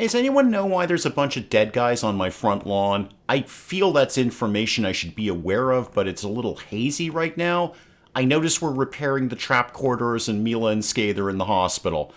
Hey, does anyone know why there's a bunch of dead guys on my front lawn? I feel that's information I should be aware of, but it's a little hazy right now. I notice we're repairing the trap corridors and Mila and Skate are in the hospital.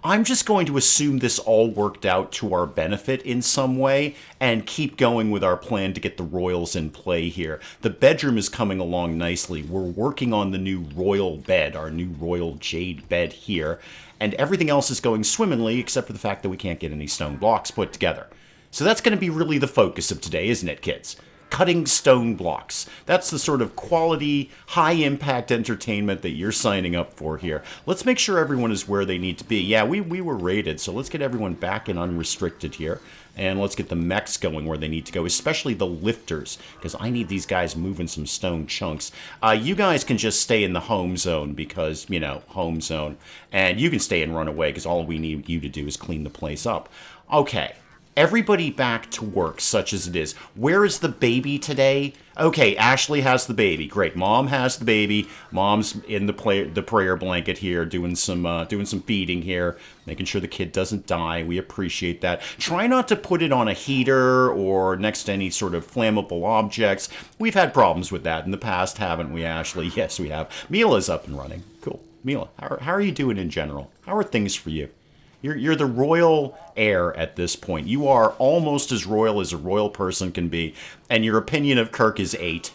I'm just going to assume this all worked out to our benefit in some way and keep going with our plan to get the royals in play here. The bedroom is coming along nicely. We're working on the new royal bed, our new royal jade bed here, and everything else is going swimmingly except for the fact that we can't get any stone blocks put together. So that's going to be really the focus of today, isn't it, kids? Cutting stone blocks. That's the sort of quality, high-impact entertainment that you're signing up for here. Let's make sure everyone is where they need to be. Yeah, we were raided, so let's get everyone back in unrestricted here. And let's get the mechs going where they need to go, especially the lifters, because I need these guys moving some stone chunks. You guys can just stay in the home zone because, you know, home zone. And you can stay and run away because all we need you to do is clean the place up. Okay. Everybody back to work, such as it is. Where is the baby today? Okay, Ashley has the baby. Great. Mom has the baby. Mom's in the prayer blanket here, doing some feeding here, making sure the kid doesn't die. We appreciate that. Try not to put it on a heater or next to any sort of flammable objects. We've had problems with that in the past, haven't we, Ashley? Yes, we have. Mila's up and running. Cool. Mila, how are you doing in general? How are things for you? You're the royal heir at this point. You are almost as royal as a royal person can be, and your opinion of Kirk is 8.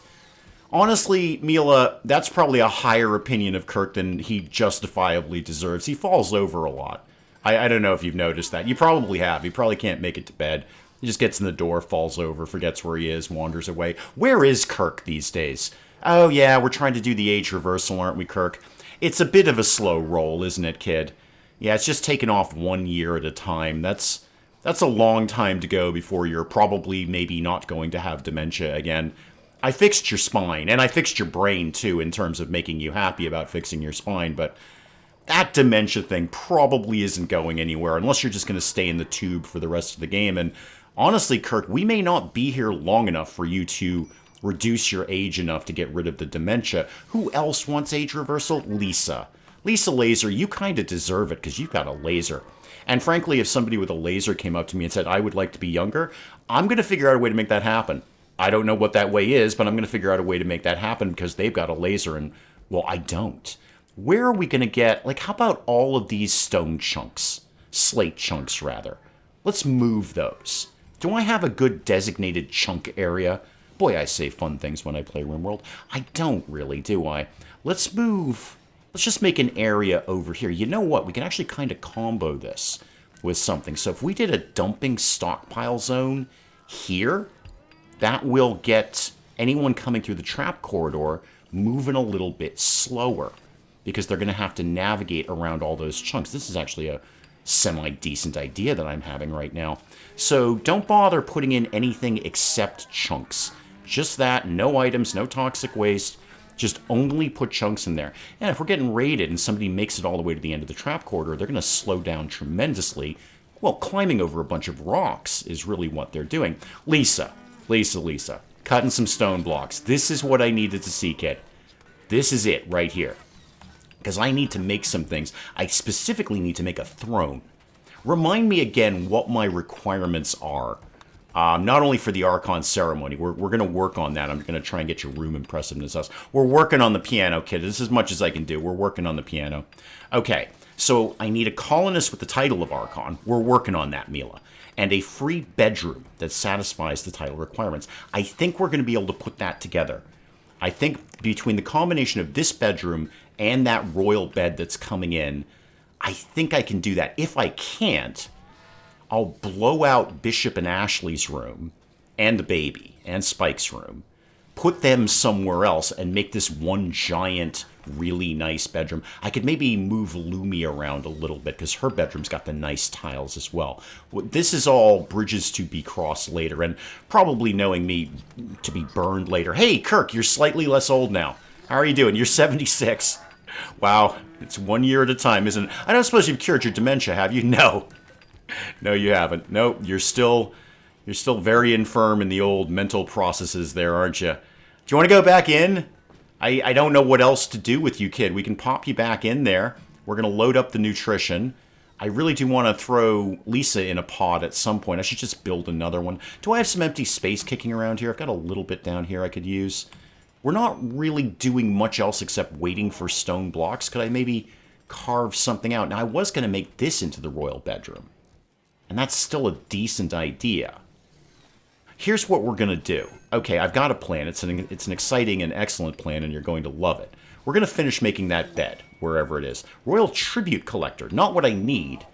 Honestly, Mila, that's probably a higher opinion of Kirk than he justifiably deserves. He falls over a lot. I don't know if you've noticed that. You probably have. He probably can't make it to bed. He just gets in the door, falls over, forgets where he is, wanders away. Where is Kirk these days? Oh yeah, we're trying to do the age reversal, aren't we, Kirk? It's a bit of a slow roll, isn't it, kid? Yeah, it's just taken off 1 year at a time. That's a long time to go before you're probably maybe not going to have dementia again. I fixed your spine, and I fixed your brain, too, in terms of making you happy about fixing your spine, but that dementia thing probably isn't going anywhere unless you're just going to stay in the tube for the rest of the game. And honestly, Kirk, we may not be here long enough for you to reduce your age enough to get rid of the dementia. Who else wants age reversal? Lisa. Lisa Laser, you kind of deserve it because you've got a laser. And frankly, if somebody with a laser came up to me and said, I would like to be younger, I'm going to figure out a way to make that happen. I don't know what that way is, but I'm going to figure out a way to make that happen because they've got a laser and, well, I don't. Where are we going to get, like, how about all of these stone chunks? Slate chunks, rather. Let's move those. Do I have a good designated chunk area? Boy, I say fun things when I play RimWorld. I don't really, do I? Let's move. Let's just make an area over here. You know what? We can actually kind of combo this with something. So if we did a dumping stockpile zone here, that will get anyone coming through the trap corridor moving a little bit slower because they're going to have to navigate around all those chunks. This is actually a semi-decent idea that I'm having right now. So don't bother putting in anything except chunks. Just that, no items, no toxic waste. Just only put chunks in there. And if we're getting raided and somebody makes it all the way to the end of the trap corridor, they're going to slow down tremendously. Well, climbing over a bunch of rocks is really what they're doing. Lisa. Cutting some stone blocks. This is what I needed to see, kid. This is it right here. Because I need to make some things. I specifically need to make a throne. Remind me again what my requirements are. Not only for the Archon ceremony, we're going to work on that. I'm going to try and get your room impressiveness up. We're working on the piano, kid. This is as much as I can do. We're working on the piano. Okay, so I need a colonist with the title of Archon. We're working on that, Mila. And a free bedroom that satisfies the title requirements. I think we're going to be able to put that together. I think between the combination of this bedroom and that royal bed that's coming in, I think I can do that. If I can't, I'll blow out Bishop and Ashley's room and the baby and Spike's room, put them somewhere else and make this one giant, really nice bedroom. I could maybe move Lumi around a little bit because her bedroom's got the nice tiles as well. This is all bridges to be crossed later and probably knowing me to be burned later. Hey, Kirk, you're slightly less old now. How are you doing? You're 76. Wow, it's 1 year at a time, isn't it? I don't suppose you've cured your dementia, have you? No. No, you haven't. No, you're still very infirm in the old mental processes there, aren't you? Do you want to go back in? I don't know what else to do with you, kid. We can pop you back in there. We're going to load up the nutrition. I really do want to throw Lisa in a pod at some point. I should just build another one. Do I have some empty space kicking around here? I've got a little bit down here I could use. We're not really doing much else except waiting for stone blocks. Could I maybe carve something out? Now, I was going to make this into the royal bedroom. And that's still a decent idea. Here's what we're going to do. Okay, I've got a plan. It's an exciting and excellent plan, and you're going to love it. We're going to finish making that bed, wherever it is. Royal tribute collector, not what I need.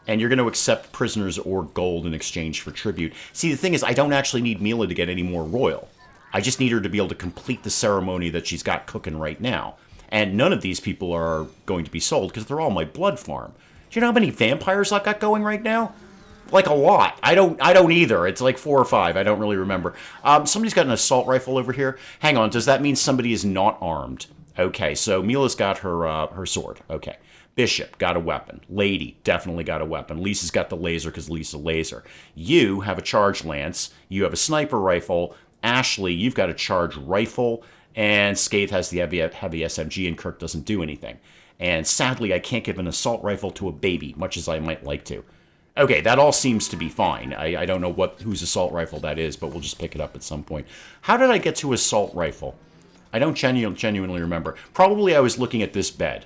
And you're going to accept prisoners or gold in exchange for tribute. See, the thing is, I don't actually need Mila to get any more royal. I just need her to be able to complete the ceremony that she's got cooking right now. And none of these people are going to be sold because they're all my blood farm. Do you know how many vampires I've got going right now? Like a lot. I don't either. It's like 4 or 5. I don't really remember. Somebody's got an assault rifle over here. Hang on. Does that mean somebody is not armed? Okay, so Mila's got her sword. Okay. Bishop got a weapon. Lady definitely got a weapon. Lisa's got the laser because Lisa laser. You have a charge lance. You have a sniper rifle. Ashley, you've got a charge rifle. And Scathe has the heavy SMG, and Kirk doesn't do anything. And sadly, I can't give an assault rifle to a baby, much as I might like to. Okay, that all seems to be fine. I don't know whose assault rifle that is, but we'll just pick it up at some point. How did I get to assault rifle? I don't genuinely remember. Probably I was looking at this bed,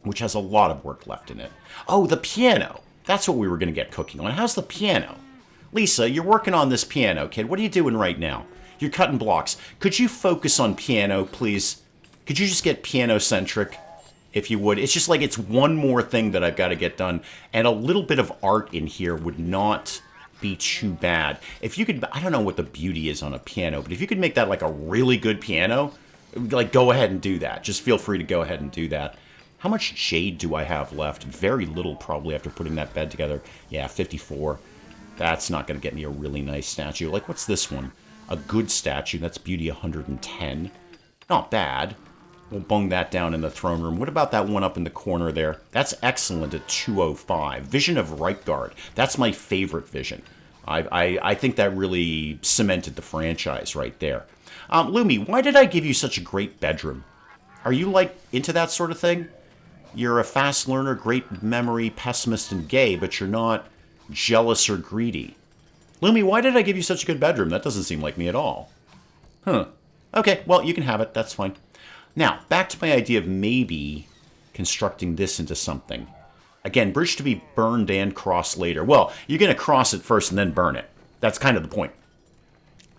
which has a lot of work left in it. Oh, the piano. That's what we were going to get cooking on. How's the piano? Lisa, you're working on this piano, kid. What are you doing right now? You're cutting blocks. Could you focus on piano, please? Could you just get piano-centric? If you would. It's just like it's one more thing that I've got to get done. And a little bit of art in here would not be too bad. If you could, I don't know what the beauty is on a piano, but if you could make that like a really good piano, like go ahead and do that. Just feel free to go ahead and do that. How much jade do I have left? Very little probably after putting that bed together. Yeah, 54. That's not going to get me a really nice statue. Like, what's this one? A good statue. That's beauty 110. Not bad. We'll bung that down in the throne room. What about that one up in the corner there? That's excellent at 205. Vision of Rightguard. That's my favorite vision. I think that really cemented the franchise right there. Lumi, why did I give you such a great bedroom? Are you, like, into that sort of thing? You're a fast learner, great memory, pessimist, and gay, but you're not jealous or greedy. Lumi, why did I give you such a good bedroom? That doesn't seem like me at all. Huh. Okay, well, you can have it. That's fine. Now, back to my idea of maybe constructing this into something. Again, bridge to be burned and crossed later. Well, you're going to cross it first and then burn it. That's kind of the point.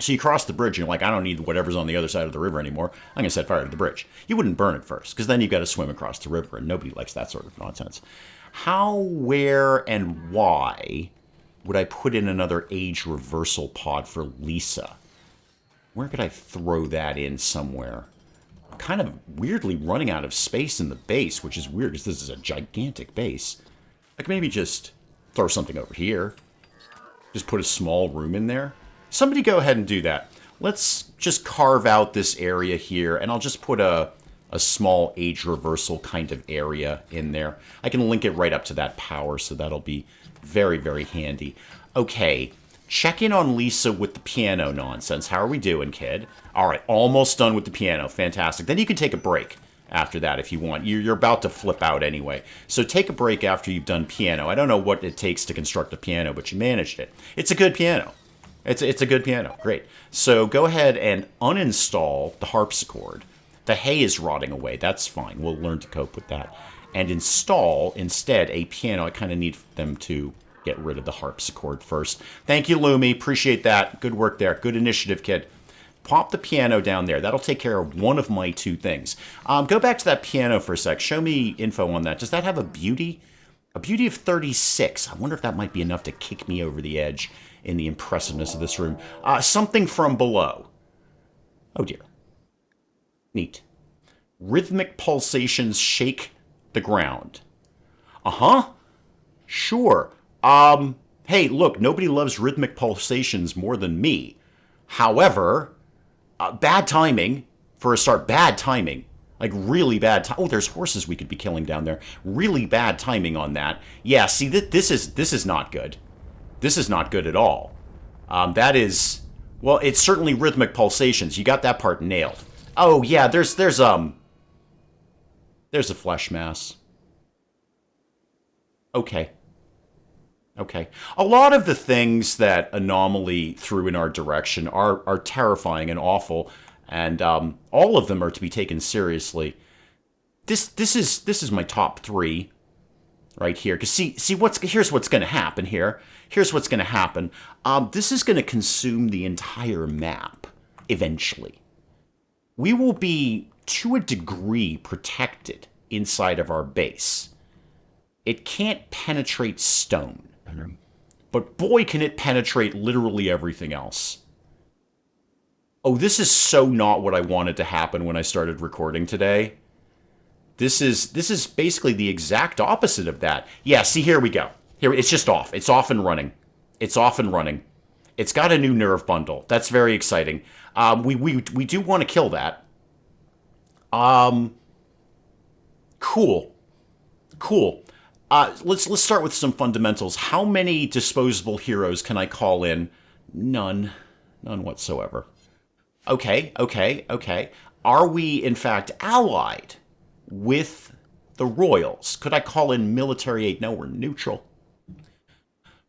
So you cross the bridge and you're like, I don't need whatever's on the other side of the river anymore. I'm going to set fire to the bridge. You wouldn't burn it first, because then you've got to swim across the river, and nobody likes that sort of nonsense. How, where, and why would I put in another age reversal pod for Lisa? Where could I throw that in somewhere? Kind of weirdly running out of space in the base, which is weird because this is a gigantic base. I could maybe just throw something over here. Just put a small room in there. Somebody go ahead and do that. Let's just carve out this area here, and I'll just put a small age reversal kind of area in there. I can link it right up to that power, so that'll be very, very handy. Okay. Check in on Lisa with the piano nonsense. How are we doing, kid? All right, almost done with the piano. Fantastic. Then you can take a break after that if you want. You're about to flip out anyway. So take a break after you've done piano. I don't know what it takes to construct a piano, but you managed it. It's a good piano. It's a good piano. Great. So go ahead and uninstall the harpsichord. The hay is rotting away. That's fine. We'll learn to cope with that. And install, instead, a piano. I kind of need them to get rid of the harpsichord first. Thank you, Lumi. Appreciate that. Good work there. Good initiative, kid. Pop the piano down there. That'll take care of one of my two things. Go back to that piano for a sec. Show me info on that. Does that have a beauty? A beauty of 36. I wonder if that might be enough to kick me over the edge in the impressiveness of this room. Something from below. Oh, dear. Neat. Rhythmic pulsations shake the ground. Uh-huh. Sure. Hey, look, nobody loves rhythmic pulsations more than me. However, bad timing, for a start, bad timing. Like, really bad time. Oh, there's horses we could be killing down there. Really bad timing on that. Yeah, see, this is not good. This is not good at all. That is, well, it's certainly rhythmic pulsations. You got that part nailed. Oh, yeah, there's a flesh mass. Okay. Okay. A lot of the things that Anomaly threw in our direction are terrifying and awful, and all of them are to be taken seriously. This is my top three right here. Cause here's what's going to happen here. Here's what's going to happen. This is going to consume the entire map eventually. We will be to a degree protected inside of our base. It can't penetrate stone. But boy, can it penetrate literally everything else. Oh, this is so not what I wanted to happen when I started recording today. This is basically the exact opposite of that. Yeah, see, here we go. Here, it's just off. It's off and running. It's off and running. It's got a new nerve bundle. That's very exciting. We do want to kill that. Cool. Let's start with some fundamentals. How many disposable heroes can I call in? None whatsoever. Okay. Are we in fact allied with the royals? Could I call in military aid? No, we're neutral.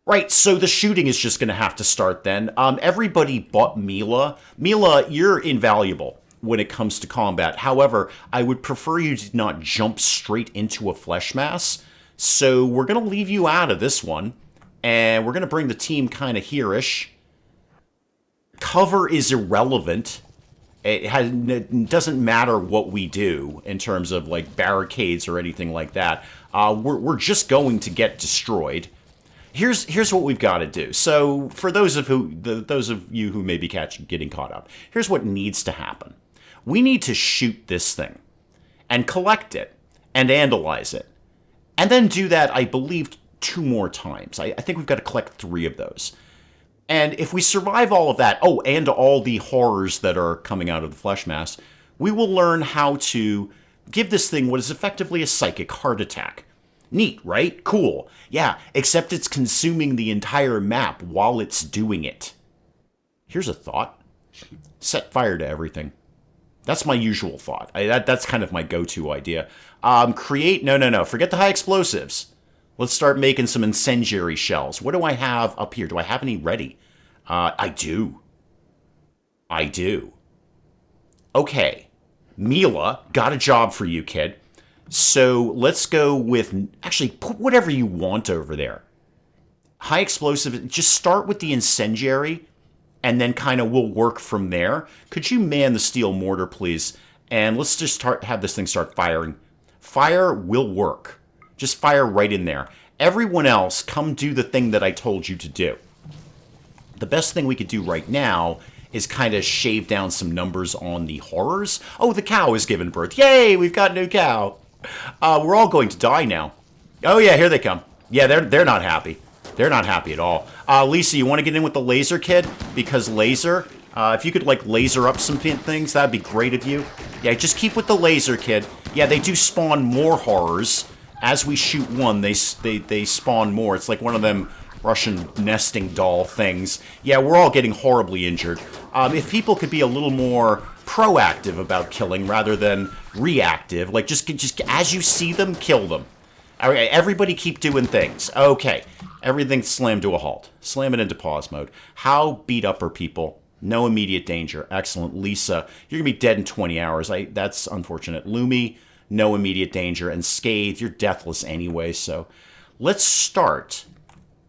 Right, so the shooting is just going to have to start then. Everybody but Mila. Mila, you're invaluable when it comes to combat. However, I would prefer you to not jump straight into a flesh mass. So we're going to leave you out of this one, and we're going to bring the team kind of here-ish. Cover is irrelevant. It doesn't matter what we do in terms of like barricades or anything like that. We're just going to get destroyed. Here's what we've got to do. So for those of you who may be getting caught up, here's what needs to happen. We need to shoot this thing and collect it and analyze it. And then do that, I believe, 2 more times. I think we've got to collect 3 of those. And if we survive all of that, and all the horrors that are coming out of the flesh mass, we will learn how to give this thing what is effectively a psychic heart attack. Neat, right? Cool. Yeah, except it's consuming the entire map while it's doing it. Here's a thought. Set fire to everything. That's my usual thought. That's kind of my go-to idea. Create... No. Forget the high explosives. Let's start making some incendiary shells. What do I have up here? Do I have any ready? I do. Okay. Mila, got a job for you, kid. So let's go with... Actually, put whatever you want over there. High explosive... Just start with the incendiary... and then kind of we'll work from there. Could you man the steel mortar, please? And let's just have this thing start firing. Fire will work. Just fire right in there. Everyone else, come do the thing that I told you to do. The best thing we could do right now is kind of shave down some numbers on the horrors. Oh, the cow is giving birth. Yay, we've got a new cow. We're all going to die now. Oh yeah, here they come. Yeah, they're not happy. They're not happy at all. Lisa, you want to get in with the laser kid? Because laser, if you could, like, laser up some things, that'd be great of you. Yeah, just keep with the laser kid. Yeah, they do spawn more horrors. As we shoot one, they spawn more. It's like one of them Russian nesting doll things. Yeah, we're all getting horribly injured. If people could be a little more proactive about killing rather than reactive, like, just as you see them, kill them. All right, everybody keep doing things. Okay. Everything slammed to a halt. Slam it into pause mode. How beat up are people? No immediate danger. Excellent. Lisa, you're going to be dead in 20 hours. That's unfortunate. Lumi, no immediate danger. And Scathe, you're deathless anyway. So let's start.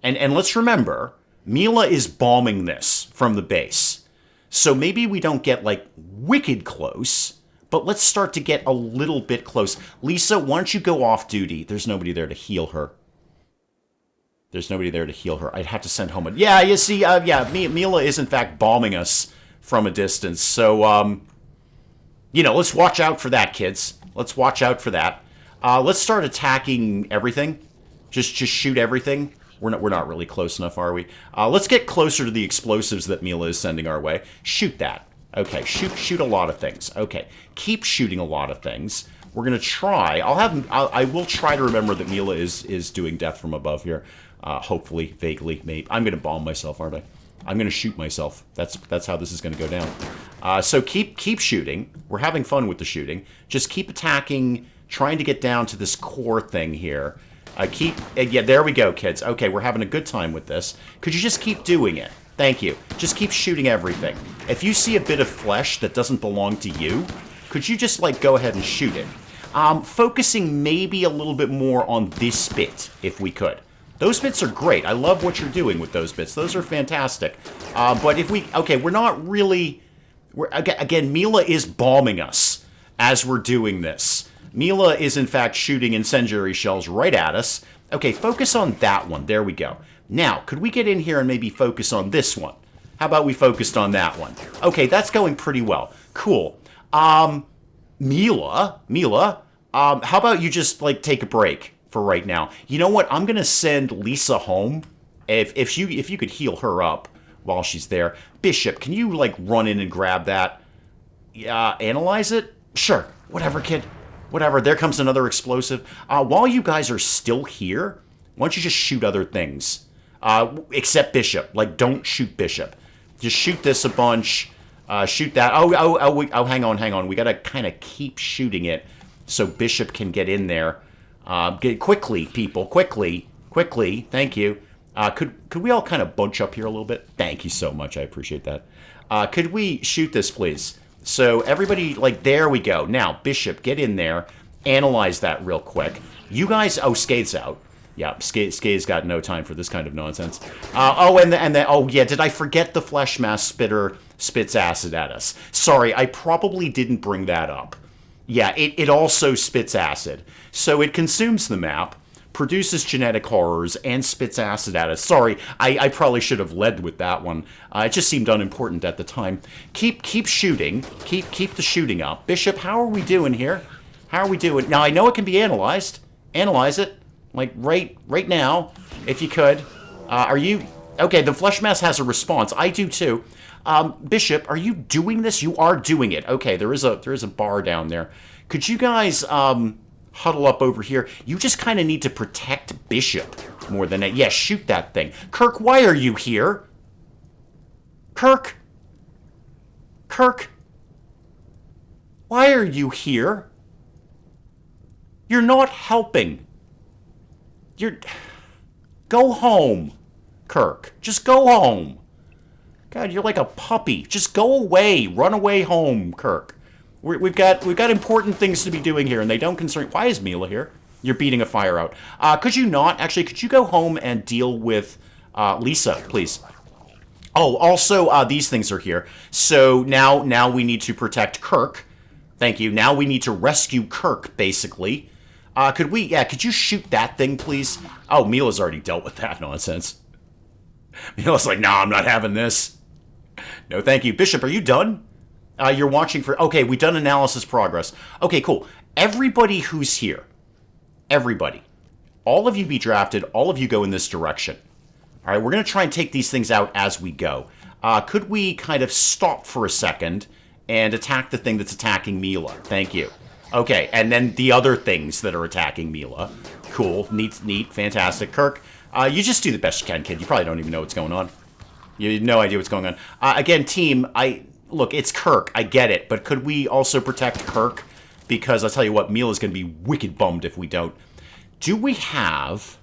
And let's remember, Mila is bombing this from the base. So maybe we don't get, like, wicked close, but let's start to get a little bit close. Lisa, why don't you go off duty? There's nobody there to heal her. I'd have to send home yeah, you see, Mila is in fact bombing us from a distance. So, let's watch out for that, kids. Let's watch out for that. Let's start attacking everything. Just shoot everything. We're not really close enough, are we? Let's get closer to the explosives that Mila is sending our way. Shoot that. Okay, shoot a lot of things. Okay, keep shooting a lot of things. We're gonna try. I will try to remember that Mila is doing death from above here. Hopefully, vaguely, maybe. I'm gonna bomb myself, aren't I? I'm gonna shoot myself. That's how this is gonna go down. So keep shooting. We're having fun with the shooting. Just keep attacking, trying to get down to this core thing here. Yeah, there we go, kids. Okay, we're having a good time with this. Could you just keep doing it? Thank you. Just keep shooting everything. If you see a bit of flesh that doesn't belong to you, could you just, like, go ahead and shoot it? Focusing maybe a little bit more on this bit, if we could. Those bits are great. I love what you're doing with those bits. Those are fantastic. But if we... Okay, we're not really... Again, Mila is bombing us as we're doing this. Mila is, in fact, shooting incendiary shells right at us. Okay, focus on that one. There we go. Now, could we get in here and maybe focus on this one? How about we focused on that one? Okay, that's going pretty well. Cool. Mila, how about you just, like, take a break for right now? You know what? I'm going to send Lisa home. If you could heal her up while she's there. Bishop, can you, like, run in and grab that? Analyze it? Sure. Whatever, kid. Whatever. There comes another explosive. While you guys are still here, why don't you just shoot other things? Except Bishop. Like, don't shoot Bishop. Just shoot this a bunch. Shoot that. Hang on. We gotta kind of keep shooting it so Bishop can get in there. Get quickly, people. Quickly. Thank you. Could we all kind of bunch up here a little bit? Thank you so much. I appreciate that. Could we shoot this, please? So everybody, like, there we go. Now, Bishop, get in there. Analyze that real quick. You guys... Oh, Skade's out. Yeah, Skade's got no time for this kind of nonsense. Oh, yeah, did I forget the flesh mass spitter spits acid at us? Sorry, I probably didn't bring that up. Yeah, it also spits acid. So it consumes the map, produces genetic horrors, and spits acid at us. Sorry, I probably should have led with that one. It just seemed unimportant at the time. Keep shooting. Keep the shooting up. Bishop, how are we doing here? How are we doing? Now, I know it can be analyzed. Analyze it. Like, right now, if you could. Are you... Okay, the flesh mass has a response. I do, too. Bishop, are you doing this? You are doing it. Okay, there is a bar down there. Could you guys, huddle up over here? You just kind of need to protect Bishop more than that. Yeah, shoot that thing. Kirk, why are you here? Kirk? Why are you here? You're not helping. Go home, Kirk. Just go home. God, you're like a puppy. Just go away. Run away home, Kirk. We've got important things to be doing here, and they don't concern... Why is Mila here? You're beating a fire out. Could you not? Actually, could you go home and deal with Lisa, please? Oh, also, these things are here. So now we need to protect Kirk. Thank you. Now we need to rescue Kirk, basically. Could you shoot that thing, please? Oh, Mila's already dealt with that nonsense. Mila's like, nah, I'm not having this. No, thank you. Bishop, are you done? You're watching for... Okay, we've done analysis progress. Okay, cool. Everybody who's here, everybody, all of you be drafted, all of you go in this direction. All right, we're going to try and take these things out as we go. Could we kind of stop for a second and attack the thing that's attacking Mila? Thank you. Okay, and then the other things that are attacking Mila. Cool, neat, fantastic. Kirk, you just do the best you can, kid. You probably don't even know what's going on. You have no idea what's going on. Again, team, look, it's Kirk. I get it, but could we also protect Kirk? Because I'll tell you what, Mila's going to be wicked bummed if we don't. Do we have...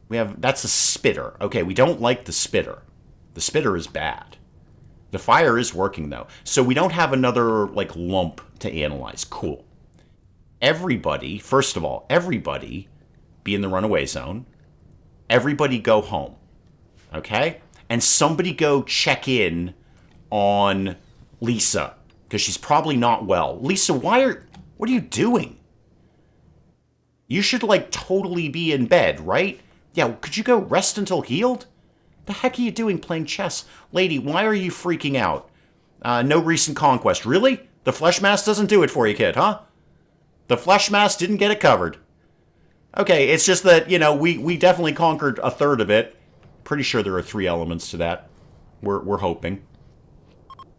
That's a spitter. Okay, we don't like the spitter. The spitter is bad. The fire is working, though. So we don't have another, like, lump to analyze. Cool. Everybody, first of all, everybody be in the runaway zone. Everybody go home. Okay? And somebody go check in on Lisa, because she's probably not well. Lisa, what are you doing? You should, like, totally be in bed, right? Yeah, could you go rest until healed? The heck are you doing playing chess? Lady, why are you freaking out? No recent conquest. Really? The flesh mass doesn't do it for you, kid, huh? The flesh mass didn't get it covered. Okay, it's just that, you know, we definitely conquered a third of it. Pretty sure there are 3 elements to that. We're hoping.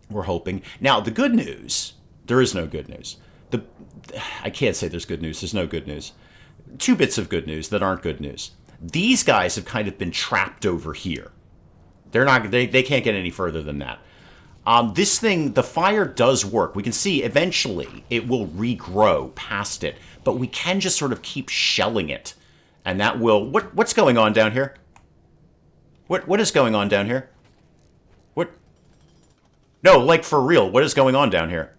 We're hoping. Now, the good news... There is no good news. I can't say there's good news. There's no good news. 2 bits of good news that aren't good news. These guys have kind of been trapped over here. They're not. They can't get any further than that. This thing, the fire does work. We can see eventually it will regrow past it, but we can just sort of keep shelling it And that will... What's going on down here? What is going on down here? What? No, like for real, what is going on down here?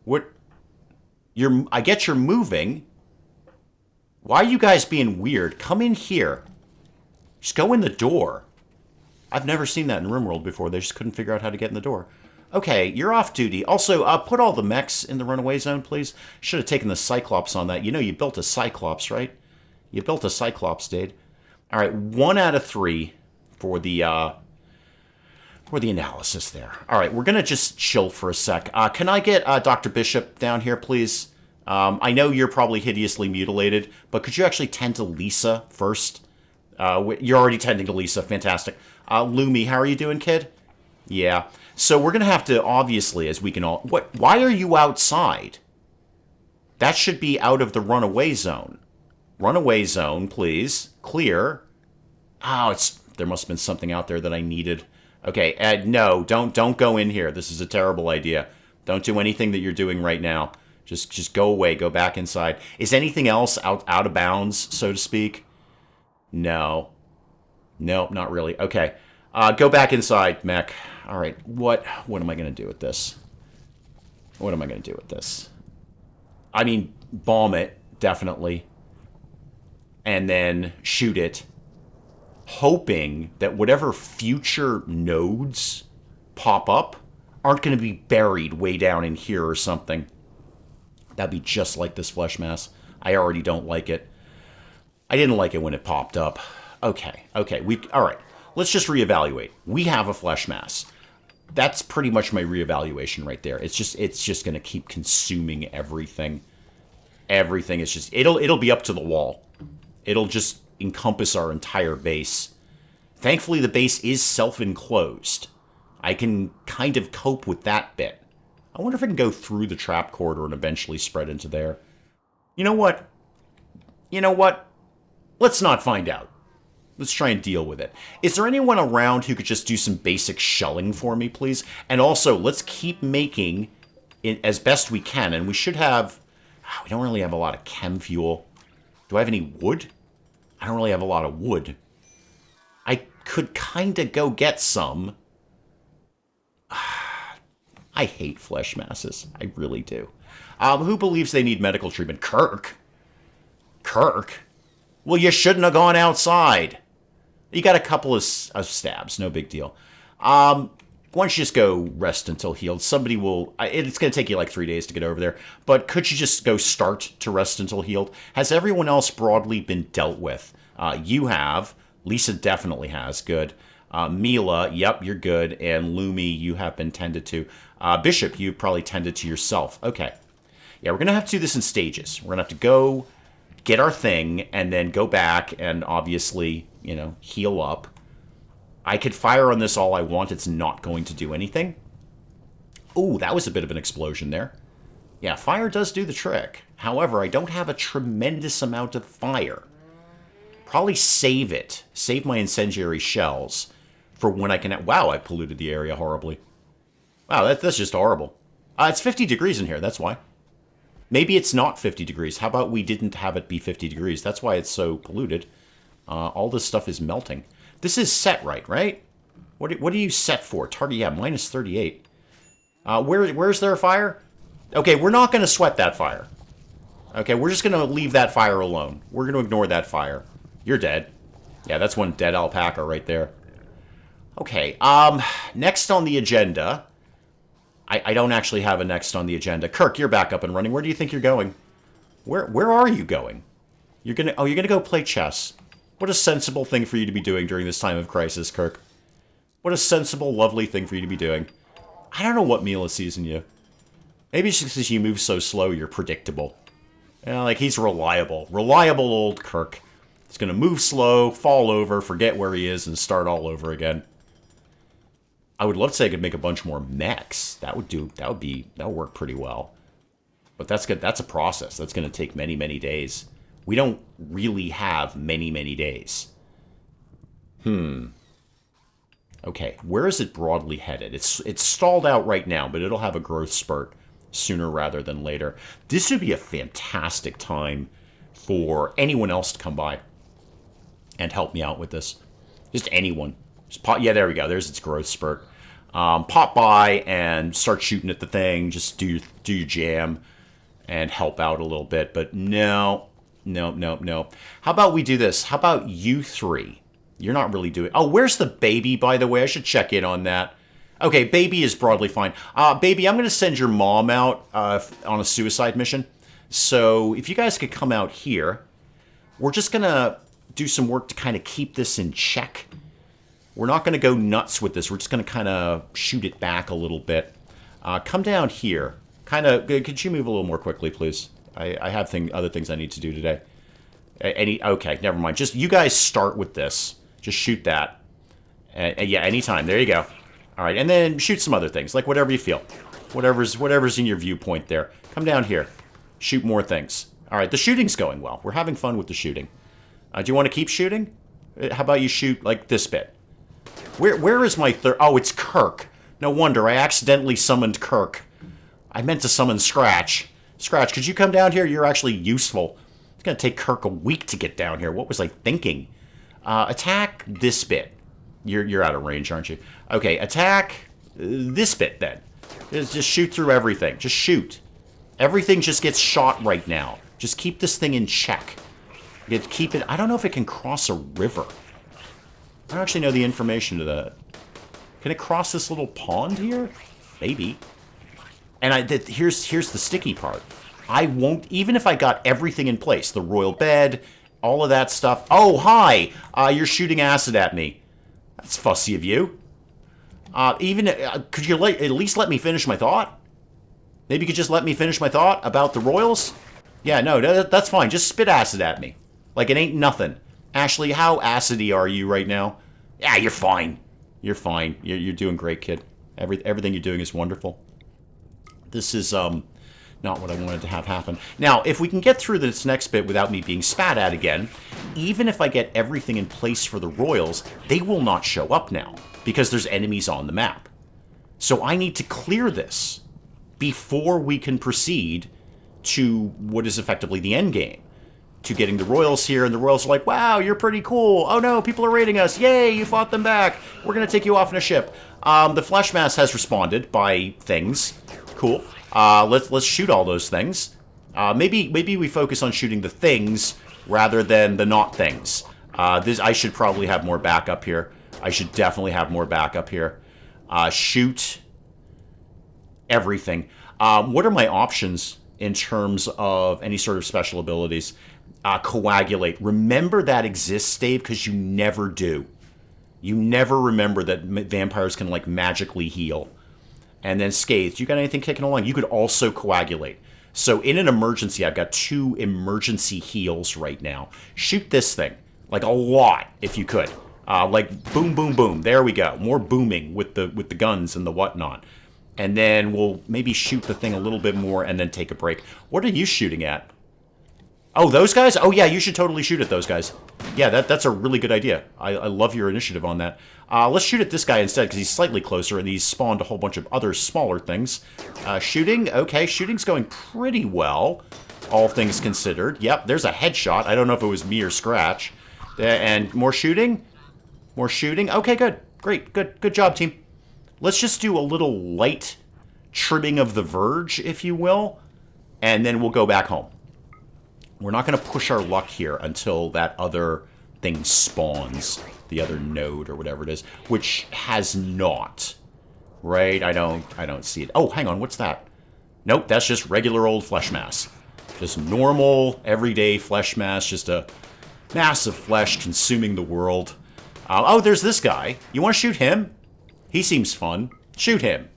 What? I get you're moving. Why are you guys being weird? Come in here. Just go in the door. I've never seen that in RimWorld before. They just couldn't figure out how to get in the door. Okay, you're off duty. Also, put all the mechs in the runaway zone, please. Should have taken the Cyclops on that. You know you built a Cyclops, right? You built a Cyclops, Dade. All right, 1 out of 3 for the analysis there. All right, we're going to just chill for a sec. Can I get Dr. Bishop down here, please? I know you're probably hideously mutilated, but could you actually tend to Lisa first? You're already tending to Lisa. Fantastic. Lumi, how are you doing, kid? Yeah. So we're going to have to, obviously, as we can all... Why are you outside? That should be out of the runaway zone. Runaway zone, please. Clear. Oh, there must have been something out there that I needed. Okay, Ed, no, don't go in here. This is a terrible idea. Don't do anything that you're doing right now. Just go away. Go back inside. Is anything else out of bounds, so to speak? No. Nope, not really. Okay. Go back inside, mech. All right. What am I going to do with this? What am I going to do with this? I mean, bomb it, definitely. And then shoot it. Hoping that whatever future nodes pop up aren't going to be buried way down in here or something. That'd be just like this flesh mass. I already don't like it. I didn't like it when it popped up. Okay. All right. Let's just reevaluate. We have a flesh mass. That's pretty much my reevaluation right there. It's just going to keep consuming everything. Everything is just... It'll be up to the wall. It'll just encompass our entire base. Thankfully, the base is self-enclosed. I can kind of cope with that bit. I wonder if I can go through the trap corridor and eventually spread into there. You know what? Let's not find out. Let's try and deal with it. Is there anyone around who could just do some basic shelling for me, please? And also, let's keep making it as best we can. And we should have... We don't really have a lot of chem fuel. Do I have any wood? I don't really have a lot of wood. I could kind of go get some. I hate flesh masses. I really do. Who believes they need medical treatment? Kirk? Well, you shouldn't have gone outside. You got a couple of stabs. No big deal. Why don't you just go rest until healed? Somebody will... It's going to take you like 3 days to get over there. But could you just go start to rest until healed? Has everyone else broadly been dealt with? You have. Lisa definitely has. Good. Mila, yep, you're good. And Lumi, you have been tended to. Bishop, you've probably tended to yourself. Okay. Yeah, we're going to have to do this in stages. We're going to have to go get our thing and then go back and obviously, heal up. I could fire on this all I want. It's not going to do anything. Ooh, that was a bit of an explosion there. Yeah, fire does do the trick. However, I don't have a tremendous amount of fire. Probably save it. Save my incendiary shells for when I can... Wow, I polluted the area horribly. Wow, that's just horrible. It's 50 degrees in here, that's why. Maybe it's not 50 degrees. How about we didn't have it be 50 degrees? That's why it's so polluted. All this stuff is melting. This is set right? What are you set for? Target, yeah, minus 38. Where's there a fire? Okay, we're not going to sweat that fire. Okay, we're just going to leave that fire alone. We're going to ignore that fire. You're dead. Yeah, that's one dead alpaca right there. Okay, next on the agenda... I don't actually have a next on the agenda. Kirk, you're back up and running. Where do you think you're going? Where are you going? You're gonna go play chess. What a sensible thing for you to be doing during this time of crisis, Kirk. What a sensible, lovely thing for you to be doing. I don't know what Mila sees in you. Maybe it's just because you move so slow, you're predictable. Like, he's reliable. Reliable old Kirk. He's gonna move slow, fall over, forget where he is, and start all over again. I would love to say I could make a bunch more mechs. That would work pretty well. But that's good. That's a process. That's going to take many, many days. We don't really have many, many days. Okay, where is it broadly headed? It's stalled out right now, but it'll have a growth spurt sooner rather than later. This would be a fantastic time for anyone else to come by and help me out with this. Just anyone. Just pop, yeah, there we go. There's its growth spurt. Pop by and start shooting at the thing. Just do your jam and help out a little bit. But no. How about we do this? How about you three? You're not really doing... Oh, where's the baby, by the way? I should check in on that. Okay, baby is broadly fine. Baby, I'm going to send your mom out on a suicide mission. So if you guys could come out here, we're just going to do some work to kind of keep this in check. We're not going to go nuts with this. We're just going to kind of shoot it back a little bit. Come down here. Could you move a little more quickly, please? I have other things I need to do today. Okay, never mind. Just you guys start with this. Just shoot that. Yeah, anytime. There you go. All right, and then shoot some other things, like whatever you feel. Whatever's in your viewpoint there. Come down here. Shoot more things. All right, the shooting's going well. We're having fun with the shooting. Do you want to keep shooting? How about you shoot, like, this bit? Where is my third... Oh, it's Kirk. No wonder. I accidentally summoned Kirk. I meant to summon Scratch. Scratch, could you come down here? You're actually useful. It's going to take Kirk a week to get down here. What was I thinking? Attack this bit. You're out of range, aren't you? Okay, attack this bit, then. Just shoot through everything. Just shoot. Everything just gets shot right now. Just keep this thing in check. Keep it... I don't know if it can cross a river. I don't actually know the information to that. Can it cross this little pond here? Maybe. And here's the sticky part. I won't... Even if I got everything in place, the royal bed, all of that stuff... Oh, hi! You're shooting acid at me. That's fussy of you. Could you at least let me finish my thought? Maybe you could just let me finish my thought about the royals? Yeah, no, that's fine. Just spit acid at me. Like it ain't nothing. Ashley, how acidy are you right now? Yeah, you're fine. You're fine. You're doing great, kid. Everything you're doing is wonderful. This is not what I wanted to have happen. Now, if we can get through this next bit without me being spat at again, even if I get everything in place for the royals, they will not show up now because there's enemies on the map. So I need to clear this before we can proceed to what is effectively the end game, to getting the royals here, and the royals are like, wow, you're pretty cool. Oh no, people are raiding us. Yay, you fought them back. We're going to take you off in a ship. The flesh mass has responded by things. Cool. Let's shoot all those things. Maybe we focus on shooting the things rather than the not things. I should probably have more backup here. I should definitely have more backup here. Shoot everything. What are my options in terms of any sort of special abilities? Coagulate. Remember that exists, Dave, because you never do. You never remember that vampires can, like, magically heal. And then Scathed. You got anything kicking along? You could also coagulate. So in an emergency, I've got 2 emergency heals right now. Shoot this thing. Like, a lot, if you could. Like, boom, boom, boom. There we go. More booming with the guns and the whatnot. And then we'll maybe shoot the thing a little bit more and then take a break. What are you shooting at? Oh, those guys? Oh, yeah, you should totally shoot at those guys. Yeah, that's a really good idea. I love your initiative on that. Let's shoot at this guy instead, because he's slightly closer, and he's spawned a whole bunch of other smaller things. Shooting? Okay, shooting's going pretty well, all things considered. Yep, there's a headshot. I don't know if it was me or Scratch. And more shooting? More shooting? Okay, good. Great. Good job, team. Let's just do a little light trimming of the verge, if you will, and then we'll go back home. We're not going to push our luck here until that other thing spawns, the other node or whatever it is, which has not, right? I don't see it. Oh, hang on, what's that? Nope, that's just regular old flesh mass. Just normal, everyday flesh mass, just a mass of flesh consuming the world. Oh, there's this guy. You want to shoot him? He seems fun. Shoot him.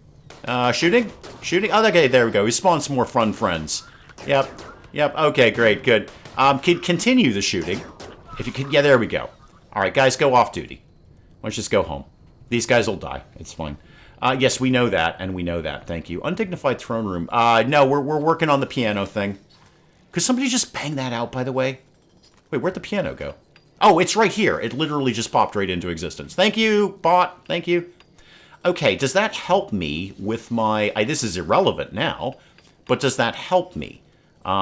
Shooting? Shooting? Oh, okay, there we go. He spawned some more fun friends. Yep. Okay, great, good. Continue the shooting. If you can, yeah, there we go. All right, guys, go off duty. Let's just go home. These guys will die. It's fine. Yes, we know that, and we know that. Thank you. Undignified throne room. No, we're working on the piano thing. Could somebody just bang that out, by the way? Wait, where'd the piano go? Oh, it's right here. It literally just popped right into existence. Thank you, bot. Thank you. Okay, does that help me with my... this is irrelevant now, but does that help me?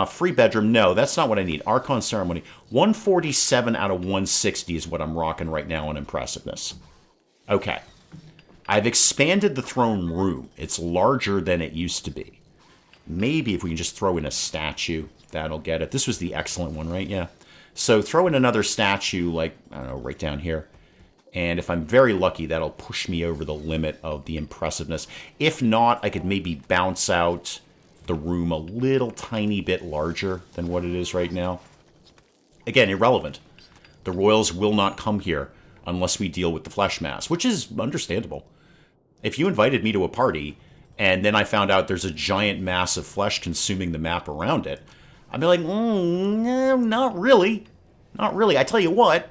Free bedroom. No, that's not what I need. Archon ceremony. 147 out of 160 is what I'm rocking right now on impressiveness. Okay. I've expanded the throne room. It's larger than it used to be. Maybe if we can just throw in a statue, that'll get it. This was the excellent one, right? Yeah. So throw in another statue, like, I don't know, right down here. And if I'm very lucky, that'll push me over the limit of the impressiveness. If not, I could maybe bounce out the room a little tiny bit larger than what it is right now. Again, irrelevant. The royals will not come here unless we deal with the flesh mass, which is understandable. If you invited me to a party, and then I found out there's a giant mass of flesh consuming the map around it, I'd be like, no, not really. Not really. I tell you what,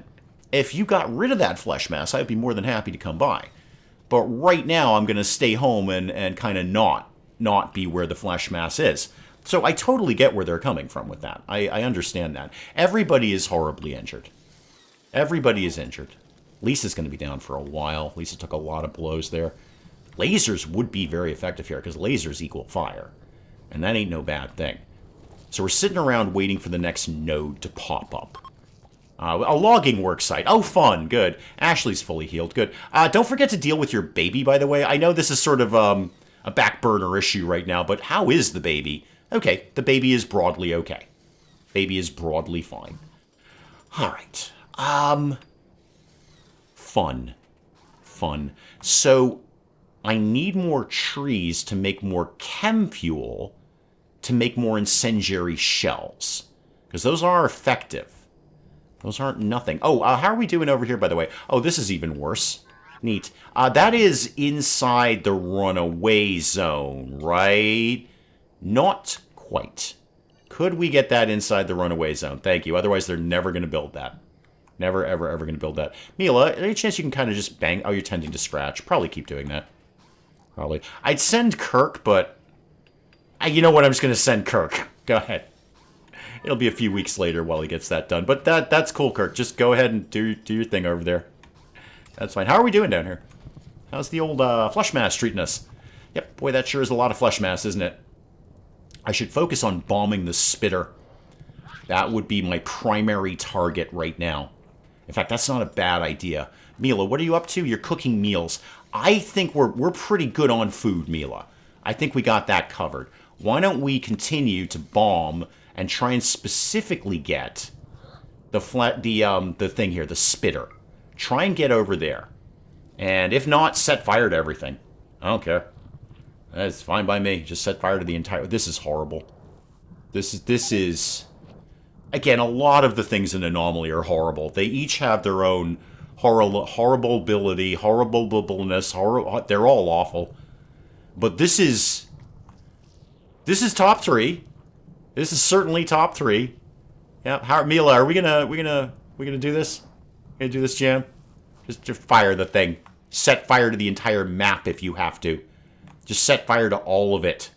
if you got rid of that flesh mass, I'd be more than happy to come by. But right now, I'm going to stay home and kind of not be where the flesh mass is. So I totally get where they're coming from with that. I understand that. Everybody is horribly injured. Everybody is injured. Lisa's going to be down for a while. Lisa took a lot of blows there. Lasers would be very effective here, because lasers equal fire. And that ain't no bad thing. So we're sitting around waiting for the next node to pop up. A logging work site. Oh, fun. Good. Ashley's fully healed. Good. Don't forget to deal with your baby, by the way. I know this is sort of a back burner issue right now, but how is the baby? Okay, the baby is broadly okay. Baby is broadly fine. All right. Fun. So I need more trees to make more chem fuel to make more incendiary shells. Because those are effective. Those aren't nothing. Oh, how are we doing over here, by the way? Oh, this is even worse. Neat. That is inside the runaway zone, right? Not quite. Could we get that inside the runaway zone? Thank you. Otherwise, they're never going to build that. Never, ever, ever going to build that. Mila, any chance you can kind of just bang? Oh, you're tending to scratch. Probably keep doing that. Probably. I'd send Kirk, but... you know what? I'm just going to send Kirk. Go ahead. It'll be a few weeks later while he gets that done. But that's cool, Kirk. Just go ahead and do your thing over there. That's fine. How are we doing down here? How's the old flesh mass treating us? Yep, boy, that sure is a lot of flesh mass, isn't it? I should focus on bombing the spitter. That would be my primary target right now. In fact, that's not a bad idea. Mila, what are you up to? You're cooking meals. I think we're pretty good on food, Mila. I think we got that covered. Why don't we continue to bomb and try and specifically get the thing here, the spitter. Try and get over there. And if not, set fire to everything. I don't care. That's fine by me. Just set fire to the entire... This is horrible. This is... Again, a lot of the things in Anomaly are horrible. They each have their own horrible ability, horribleness. They're all awful. But this is top 3. This is certainly top 3. Yeah, Mila, are we gonna do this? Gonna do this, Jam? Just fire the thing. Set fire to the entire map if you have to. Just set fire to all of it.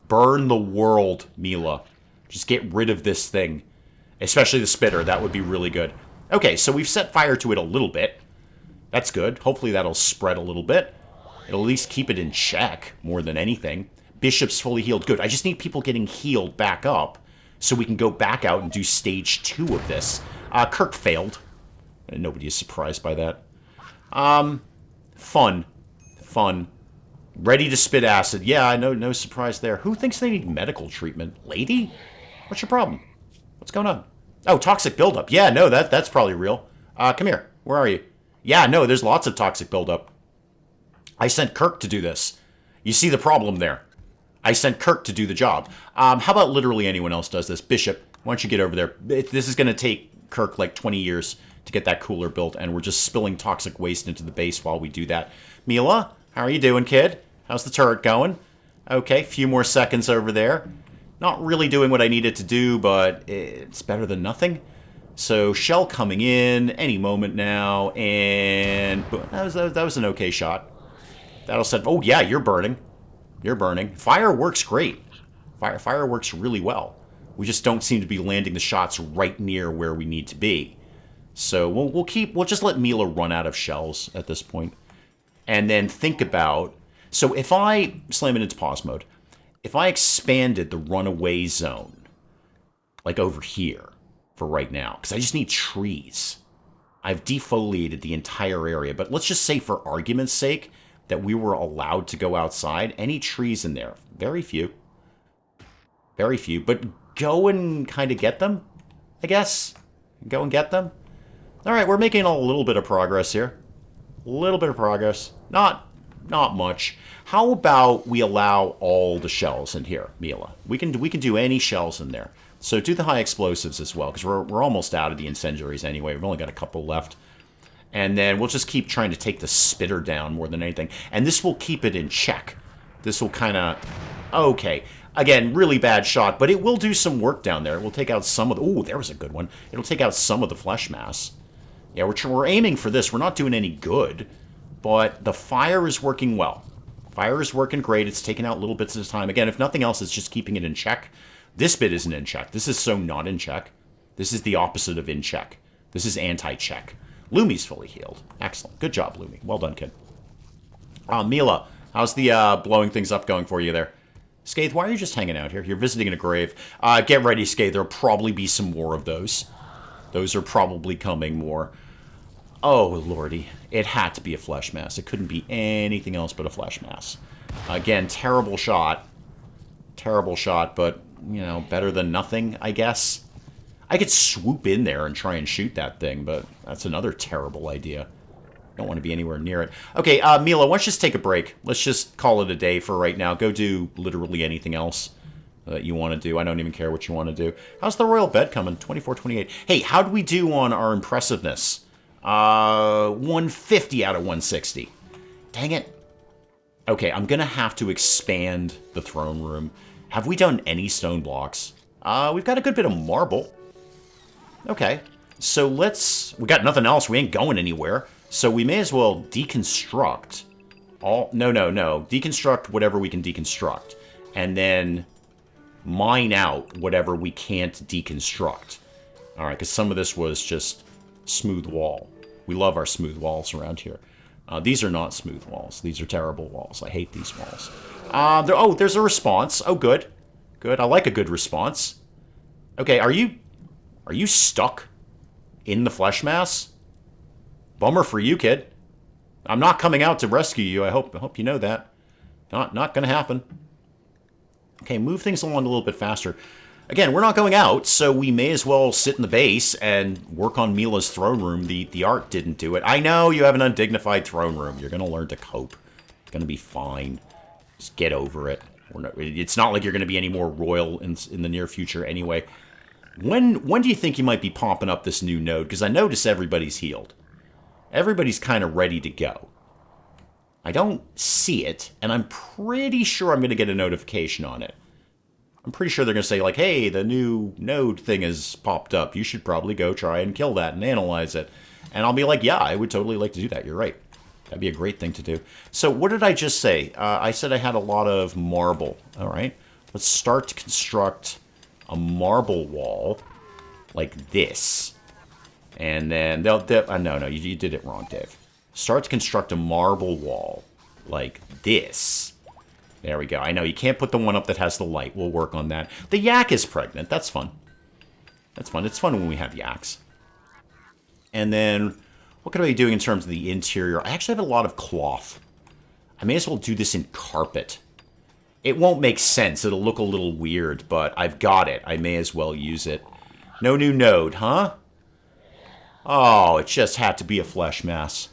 Burn the world, Mila. Just get rid of this thing. Especially the spitter. That would be really good. Okay, so we've set fire to it a little bit. That's good. Hopefully that'll spread a little bit. It'll at least keep it in check more than anything. Bishop's fully healed. Good. I just need people getting healed back up so we can go back out and do stage 2 of this. Kirk failed. Nobody is surprised by that. Fun. Ready to spit acid. Yeah, I know, no surprise there. Who thinks they need medical treatment? Lady? What's your problem? What's going on? Oh, toxic buildup. Yeah, no, that's probably real. Come here. Where are you? Yeah, no, there's lots of toxic buildup. I sent Kirk to do this. You see the problem there. I sent Kirk to do the job. How about literally anyone else does this? Bishop, why don't you get over there? This is going to take Kirk like 20 years to get that cooler built, and we're just spilling toxic waste into the base while we do that. Mila, how are you doing, kid? How's the turret going? Okay, few more seconds over there. Not really doing what I needed to do, but it's better than nothing. So shell coming in any moment now, and that was an okay shot. That'll set. Oh yeah, you're burning. You're burning. Fire works great. Fire works really well. We just don't seem to be landing the shots right near where we need to be. So we'll just let Mila run out of shells at this point, and then think about. So if I slam it into pause mode, if I expanded the runaway zone like over here for right now, because I just need trees. I've defoliated the entire area, but let's just say for argument's sake that we were allowed to go outside. Any trees in there? Very few. Very few, but go and kind of get them, I guess. Go and get them. All right, we're making a little bit of progress here. A little bit of progress. Not much. How about we allow all the shells in here, Mila? We can do any shells in there. So do the high explosives as well, because we're almost out of the incendiaries anyway. We've only got a couple left. And then we'll just keep trying to take the spitter down more than anything. And this will keep it in check. This will kind of... Okay. Again, really bad shot, but it will do some work down there. It will take out some of the... Ooh, there was a good one. It'll take out some of the flesh mass. Yeah, we're aiming for this. We're not doing any good, but the fire is working well. Fire is working great. It's taking out little bits at a time. Again, if nothing else, it's just keeping it in check. This bit isn't in check. This is so not in check. This is the opposite of in check. This is anti-check. Lumi's fully healed. Excellent. Good job, Lumi. Well done, kid. Mila, how's the blowing things up going for you there? Scathe, why are you just hanging out here? You're visiting a grave. Get ready, Scathe. There'll probably be some more of those. Those are probably coming more. Oh, lordy. It had to be a flesh mass. It couldn't be anything else but a flesh mass. Again, terrible shot. Terrible shot, but, you know, better than nothing, I guess. I could swoop in there and try and shoot that thing, but that's another terrible idea. Don't want to be anywhere near it. Okay, Mila, why don't you just take a break? Let's just call it a day for right now. Go do literally anything else that you want to do. I don't even care what you want to do. How's the royal bed coming? 24-28. Hey, how do we do on our impressiveness? 150 out of 160. Dang it. Okay, I'm going to have to expand the throne room. Have we done any stone blocks? We've got a good bit of marble. Okay, so let's... We got nothing else. We ain't going anywhere. So we may as well deconstruct all... No. Deconstruct whatever we can deconstruct. And then mine out whatever we can't deconstruct. All right, because some of this was just smooth wall. We love our smooth walls around here. These are not smooth walls. These are terrible walls. I hate these walls. There's a response. Oh, good. Good. I like a good response. Okay, are you stuck in the flesh mass? Bummer for you, kid. I'm not coming out to rescue you. I hope you know that. Not gonna happen. Okay, move things along a little bit faster. Again, we're not going out, so we may as well sit in the base and work on Mila's throne room. The art didn't do it. I know you have an undignified throne room. You're gonna learn to cope. It's gonna be fine. Just get over it. It's not like you're gonna be any more royal in the near future anyway. When do you think you might be popping up this new node? Because I notice everybody's healed. Everybody's kind of ready to go. I don't see it, and I'm pretty sure I'm going to get a notification on it. I'm pretty sure they're going to say, like, hey, the new node thing has popped up. You should probably go try and kill that and analyze it. And I'll be like, yeah, I would totally like to do that. You're right. That'd be a great thing to do. So what did I just say? I said I had a lot of marble. All right. Let's start to construct a marble wall like this. And then no, you did it wrong, Dave. Start to construct a marble wall like this. There we go. I know you can't put the one up that has the light. We'll work on that. The yak is pregnant. That's fun. That's fun. It's fun when we have yaks. And then what could I be doing in terms of the interior? I actually have a lot of cloth. I may as well do this in carpet. It won't make sense. It'll look a little weird, but I've got it. I may as well use it. No new node, huh? Oh, it just had to be a flesh mass.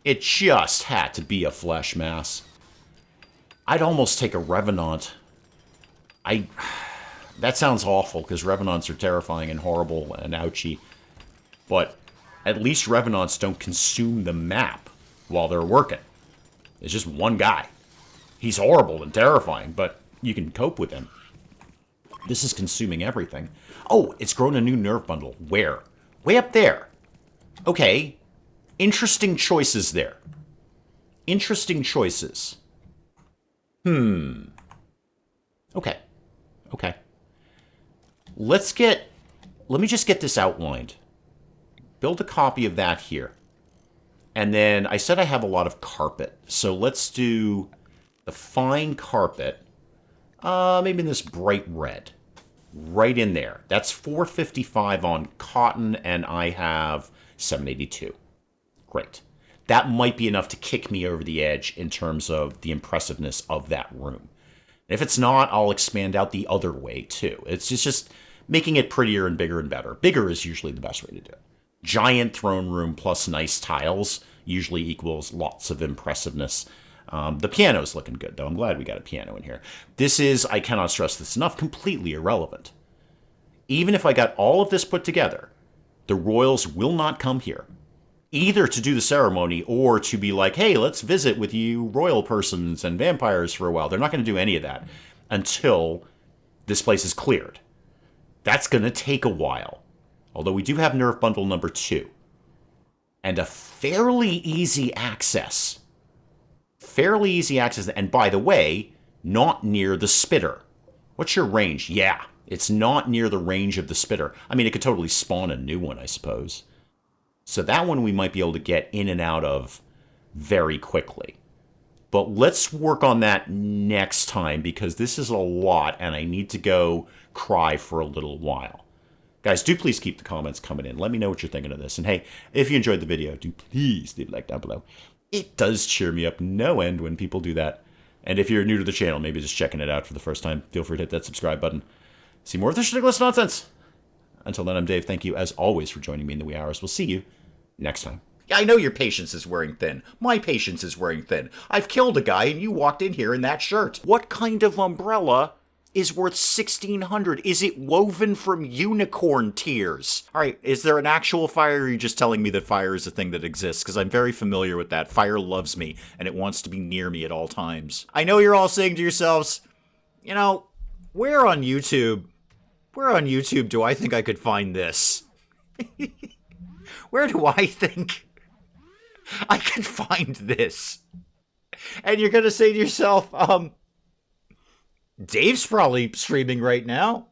It just had to be a flesh mass. I'd almost take a Revenant. That sounds awful, because Revenants are terrifying and horrible and ouchy. But at least Revenants don't consume the map while they're working. It's just one guy. He's horrible and terrifying, but you can cope with him. This is consuming everything. Oh, it's grown a new nerve bundle. Where? Way up there. Okay. Interesting choices there. Interesting choices. Okay. Okay. Let me just get this outlined. Build a copy of that here. And then I said I have a lot of carpet. So let's do the fine carpet. Maybe in this bright red. right in there. That's $455 on cotton, and I have $782. Great. That might be enough to kick me over the edge in terms of the impressiveness of that room. If it's not, I'll expand out the other way too. It's just making it prettier and better. Bigger is usually the best way to do it. Giant throne room plus nice tiles usually equals lots of impressiveness. The piano's looking good, though. I'm glad we got a piano in here. This is, I cannot stress this enough, completely irrelevant. Even if I got all of this put together, the royals will not come here, either to do the ceremony or to be like, hey, let's visit with you royal persons and vampires for a while. They're not going to do any of that until this place is cleared. That's going to take a while. Although we do have Nerf Bundle number 2. And a fairly easy access. And by the way, not near the spitter. What's your range? Yeah, it's not near the range of the spitter. I mean, it could totally spawn a new one, I suppose. So that one we might be able to get in and out of very quickly. But let's work on that next time, because this is a lot and I need to go cry for a little while. Guys, do please keep the comments coming in. Let me know what you're thinking of this. And hey, if you enjoyed the video, do please leave a like down below. It does cheer me up no end when people do that. And if you're new to the channel, maybe just checking it out for the first time, feel free to hit that subscribe button. See more of this ridiculous nonsense. Until then, I'm Dave. Thank you, as always, for joining me in the wee hours. We'll see you next time. I know your patience is wearing thin. My patience is wearing thin. I've killed a guy and you walked in here in that shirt. What kind of umbrella is worth $1,600? Is it woven from unicorn tears? All right, is there an actual fire, or are you just telling me that fire is a thing that exists? Because I'm very familiar with that. Fire loves me, and it wants to be near me at all times. I know you're all saying to yourselves, you know, where on YouTube do I think I could find this? Where do I think I could find this? And you're going to say to yourself, Dave's probably streaming right now.